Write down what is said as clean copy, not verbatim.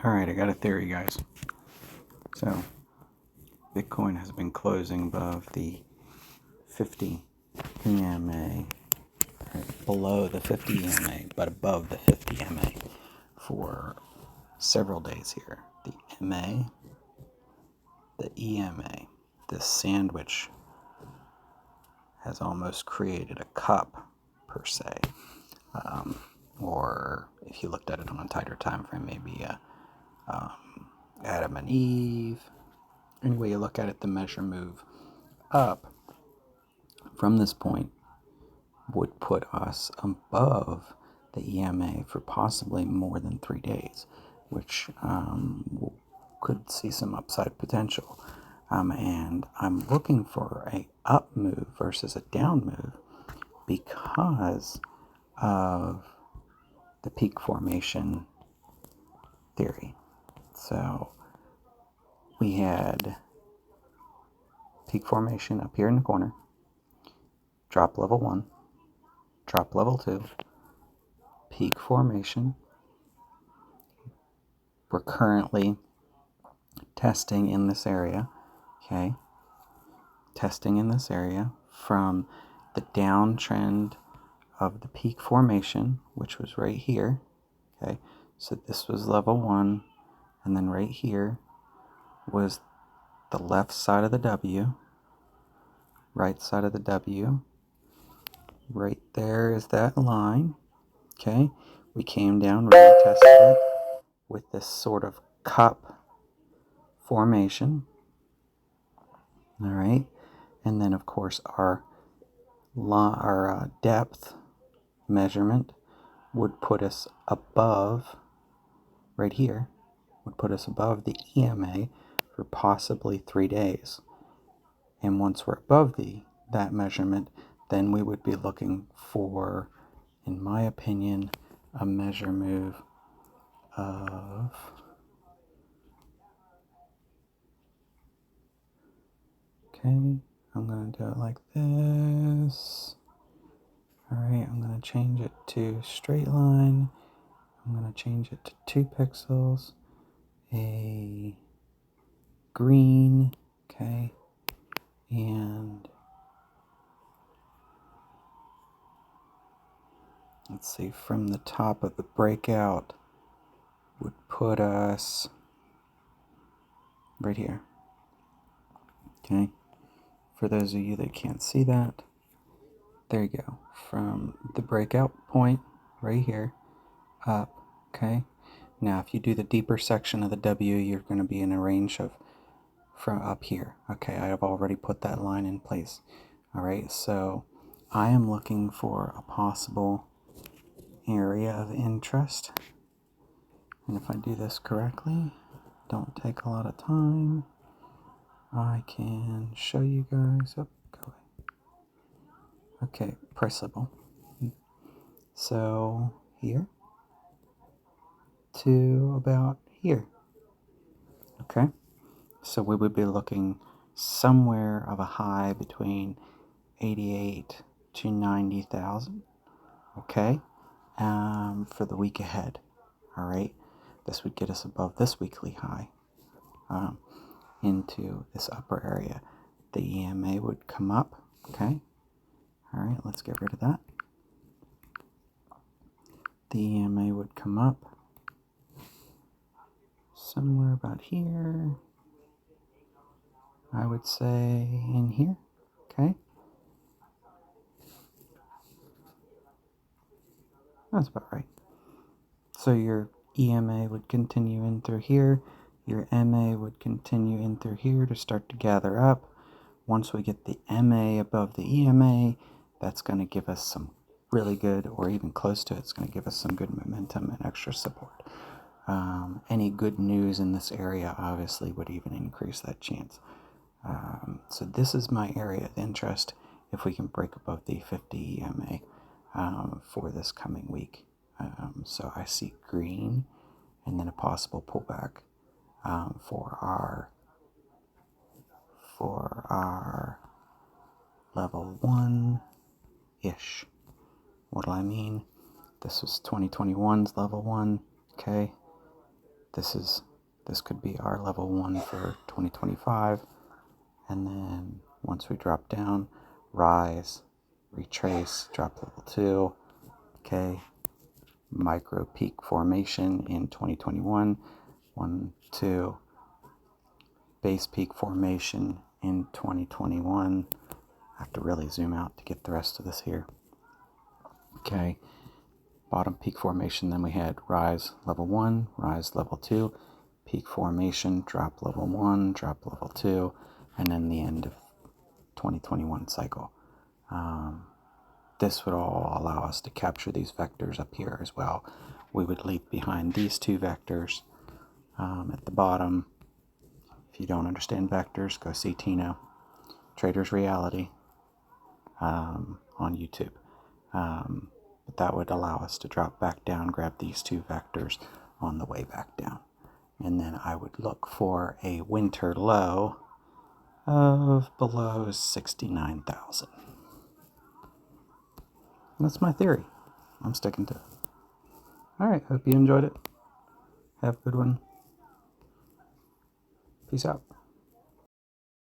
Alright, I got a theory, guys. So, Bitcoin has been closing above the 50 EMA, below the 50 EMA, but above the 50 EMA for several days here. The MA, the EMA, this sandwich has almost created a cup, per se. Or if you looked at it on a tighter time frame, maybe Adam and Eve. Any way you look at it, the measure move up from this point would put us above the EMA for possibly more than 3 days, which could see some upside potential. And I'm looking for a up move versus a down move because of the peak formation theory. So we had peak formation up here in the corner, drop level 1, drop level 2, peak formation. We're currently testing in this area, okay? Testing in this area from the downtrend of the peak formation, which was right here, okay? So this was level 1, and then right here was the left side of the W, right side of the W. Right there is that line, okay? We came down, retested it with this sort of cup formation, all right? And then, of course, our depth measurement would put us above, right here, would put us above the EMA for possibly 3 days. And once we're above that measurement, then we would be looking for, in my opinion, a measure move of okay, I'm going to do it like this. Alright, I'm going to change it to straight line. I'm going to change it to 2 pixels. A green, okay, and let's see, from the top of the breakout would put us right here, okay? For those of you that can't see that, there you go. From the breakout point right here up, okay? Now, if you do the deeper section of the W, you're going to be in a range of from up here. Okay, I have already put that line in place. All right, so I am looking for a possible area of interest. And if I do this correctly, don't take a lot of time, I can show you guys. Oh, go away. Okay, price level. So here to about here. Okay, so we would be looking somewhere of a high between 88 to 90,000. Okay, for the week ahead. All right, this would get us above this weekly high into this upper area. The EMA would come up. Okay, all right, let's get rid of that. The EMA would come up somewhere about here. I would say in here. Okay, that's about right. So your EMA would continue in through here. Your MA would continue in through here to start to gather up. Once we get the MA above the EMA, that's going to give us some really good, or even close to it, it's going to give us some good momentum and extra support. Any good news in this area obviously would even increase that chance. So this is my area of interest if we can break above the 50 EMA for this coming week. So I see green and then a possible pullback for our level 1-ish. What do I mean? This was 2021's level 1, okay? this could be our level 1 for 2025. And then once we drop down, rise, retrace, drop level 2. Okay, micro peak formation in 2021. 1, 2. Base peak formation in 2021. I have to really zoom out to get the rest of this here. Okay, bottom peak formation, then we had rise level 1, rise level 2, peak formation, drop level 1, drop level 2, and then the end of 2021 cycle. This would all allow us to capture these vectors up here as well. We would leave behind these two vectors at the bottom. If you don't understand vectors, go see Tino, Trader's Reality, on YouTube. But that would allow us to drop back down, grab these two vectors on the way back down. And then I would look for a winter low of below 69,000. That's my theory. I'm sticking to it. Alright, hope you enjoyed it. Have a good one. Peace out.